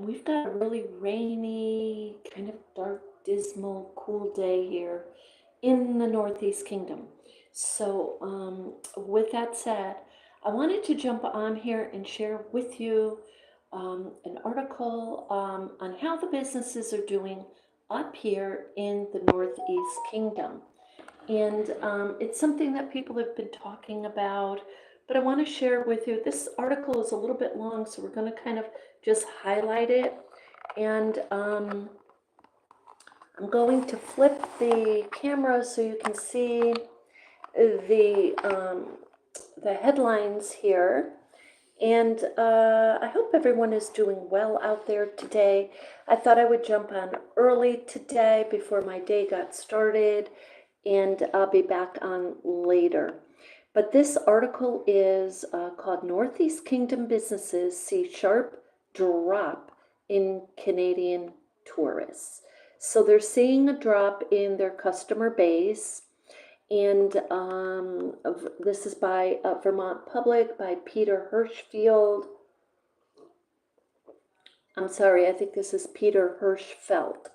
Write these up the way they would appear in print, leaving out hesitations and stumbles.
and we've got a really rainy, kind of dark, dismal, cool day here in the Northeast Kingdom. So, with that said, I wanted to jump on here and share with you an article on how the businesses are doing up here in the Northeast Kingdom. And it's something that people have been talking about, but I want to share with you. This article is a little bit long, so we're going to kind of just highlight it. And I'm going to flip the camera so you can see the headlines here. And I hope everyone is doing well out there today. I thought I would jump on early today before my day got started, and I'll be back on later. But this article is called Northeast Kingdom Businesses See Sharp Drop in Canadian Tourists. So they're seeing a drop in their customer base. And this is by Vermont Public, by Peter Hirschfield. I'm sorry, I think this is Peter Hirschfeld.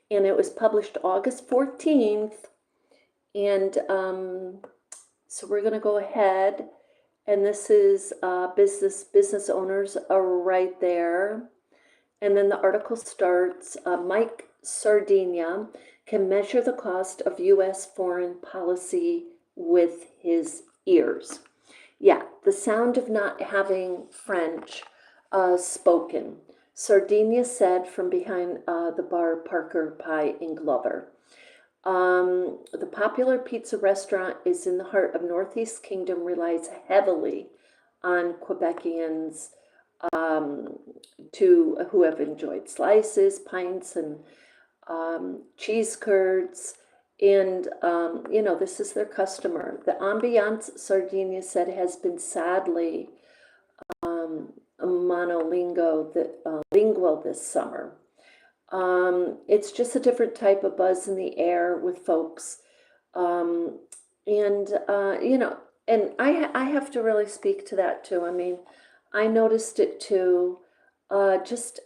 And it was published August 14th. And so we're going to go ahead. And this is business owners are right there. And then the article starts, Mike Sardinia can measure the cost of U.S. foreign policy with his ears. Yeah, the sound of not having French spoken. Sardinia said from behind the bar Parker Pie in Glover. The popular pizza restaurant is in the heart of Northeast Kingdom, relies heavily on Quebecians who have enjoyed slices, pints, and cheese curds, and this is their customer. The ambiance, Sardinia said, has been sadly monolingual this summer. It's just a different type of buzz in the air with folks, and I have to really speak to that too. I mean, I noticed it too, just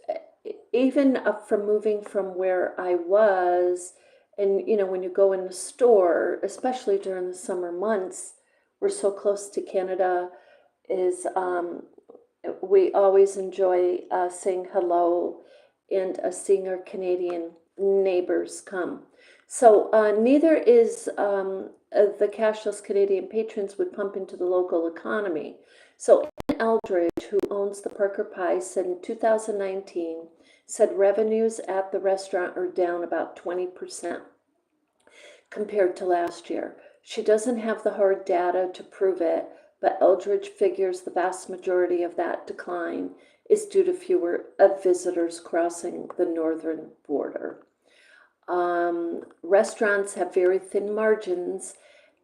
even from moving from where I was. And when you go in the store, especially during the summer months, we're so close to Canada, is we always enjoy saying hello and seeing our Canadian neighbors come. So neither is the cashless Canadian patrons would pump into the local economy. So Ann Eldridge, who owns the Parker Pie, said in 2019, said revenues at the restaurant are down about 20% compared to last year. She doesn't have the hard data to prove it, but Eldridge figures the vast majority of that decline is due to fewer visitors crossing the northern border. Restaurants have very thin margins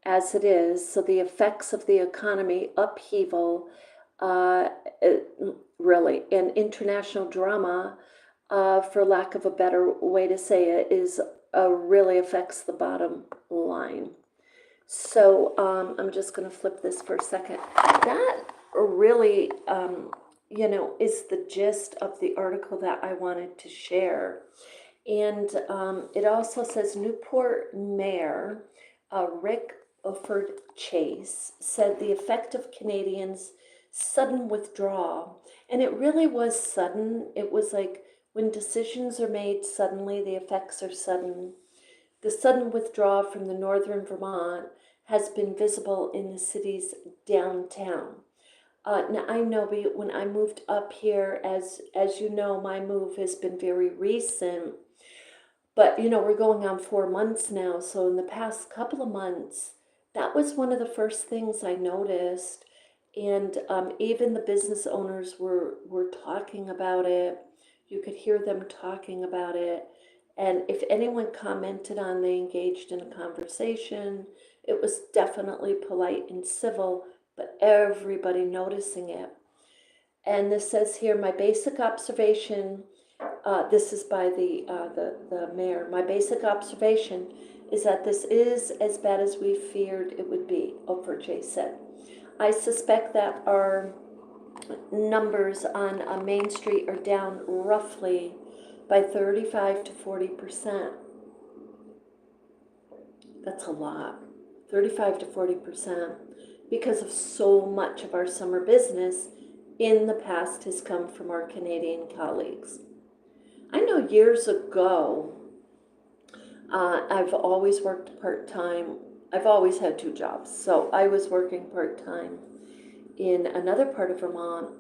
as it is, so the effects of the economy upheaval, really, and international drama, for lack of a better way to say it, is really affects the bottom line. So I'm just going to flip this for a second. That really, is the gist of the article that I wanted to share. And it also says Newport Mayor Rick Offered Chase said the effect of Canadians' sudden withdrawal, and it really was sudden. It was like when decisions are made suddenly, the effects are sudden. The sudden withdrawal from the northern Vermont has been visible in the city's downtown. Now I know when I moved up here, as you know, my move has been very recent, but we're going on 4 months now. So in the past couple of months, that was one of the first things I noticed. And even the business owners were talking about it. You could hear them talking about it. And if anyone commented on, they engaged in a conversation. It was definitely polite and civil, but everybody noticing it. And this says here, my basic observation, this is by the mayor, my basic observation is that this is as bad as we feared it would be, Oprah J said. I suspect that our numbers on Main Street are down roughly by 35 to 40%. That's a lot. 35 to 40%, because of so much of our summer business in the past has come from our Canadian colleagues. I know years ago, I've always worked part-time. I've always had two jobs. So I was working part-time in another part of Vermont,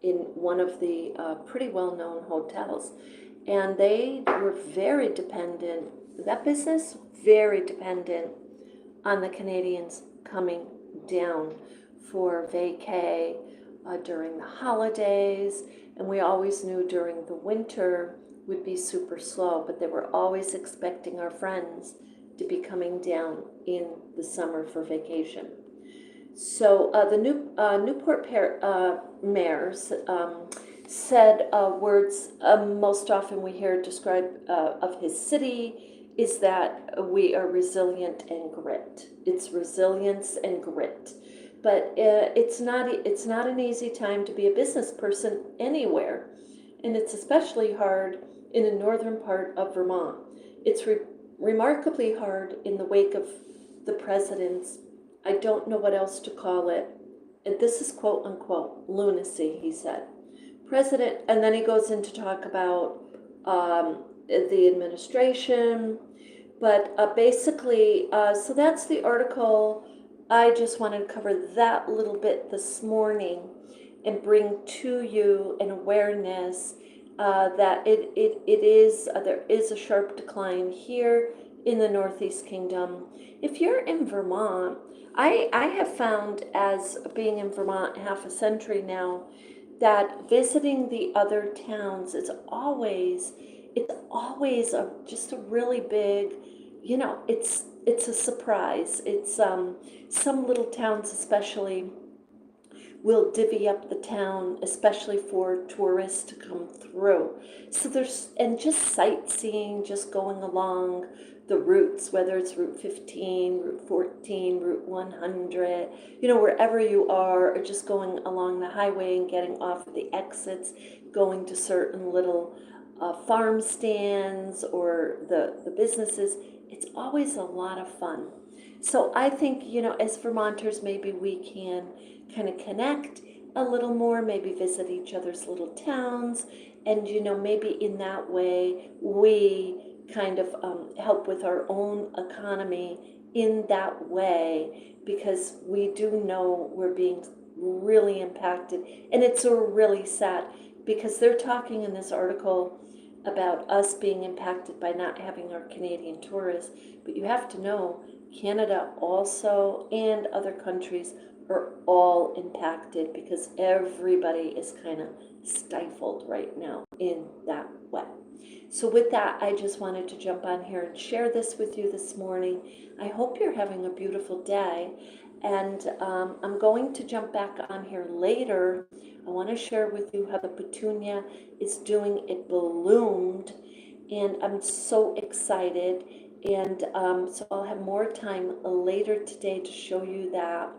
in one of the pretty well-known hotels. And they were very dependent, that business, very dependent on the Canadians coming down for vacay during the holidays. And we always knew during the winter would be super slow, but they were always expecting our friends to be coming down in the summer for vacation. So the Newport mayor said words most often we hear described of his city is that we are resilient and grit. It's resilience and grit. But it's not an easy time to be a business person anywhere. And it's especially hard in the northern part of Vermont. It's remarkably hard in the wake of the president's, I don't know what else to call it, and this is quote unquote lunacy, he said. President, and then he goes in to talk about the administration, but basically, so that's the article. I just wanted to cover that little bit this morning and bring to you an awareness that there is a sharp decline here in the Northeast Kingdom. If you're in Vermont, I have found, as being in Vermont half a century now, that visiting the other towns is always just a really big, it's a surprise. It's some little towns especially will divvy up the town, especially for tourists to come through. So and just sightseeing, just going along the routes, whether it's Route 15, Route 14, Route 100, wherever you are, or just going along the highway and getting off at the exits, going to certain little farm stands or the businesses. It's always a lot of fun. So I think, as Vermonters, maybe we can kind of connect a little more, maybe visit each other's little towns, and, maybe in that way we kind of help with our own economy in that way, because we do know we're being really impacted. And it's really sad, because they're talking in this article about us being impacted by not having our Canadian tourists, but you have to know Canada also and other countries are all impacted, because everybody is kind of stifled right now in that way. So with that, I just wanted to jump on here and share this with you this morning. I hope you're having a beautiful day, and I'm going to jump back on here later. I want to share with you how the petunia is doing. It bloomed, and I'm so excited. And so I'll have more time later today to show you that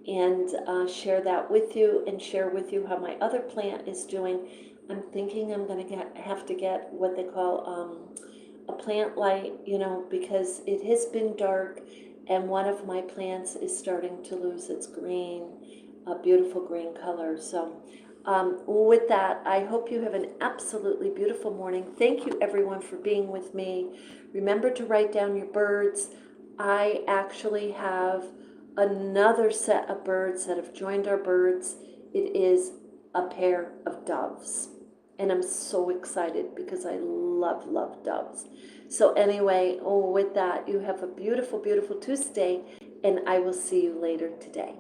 and share that with you, and share with you how my other plant is doing. I'm thinking I'm going to have to get what they call a plant light, because it has been dark, and one of my plants is starting to lose its green, beautiful green color. So with that, I hope you have an absolutely beautiful morning. Thank you, everyone, for being with me. Remember to write down your birds. I actually have another set of birds that have joined our birds. It is a pair of doves. And I'm so excited because I love, love doves. So anyway, with that, you have a beautiful, beautiful Tuesday, and I will see you later today.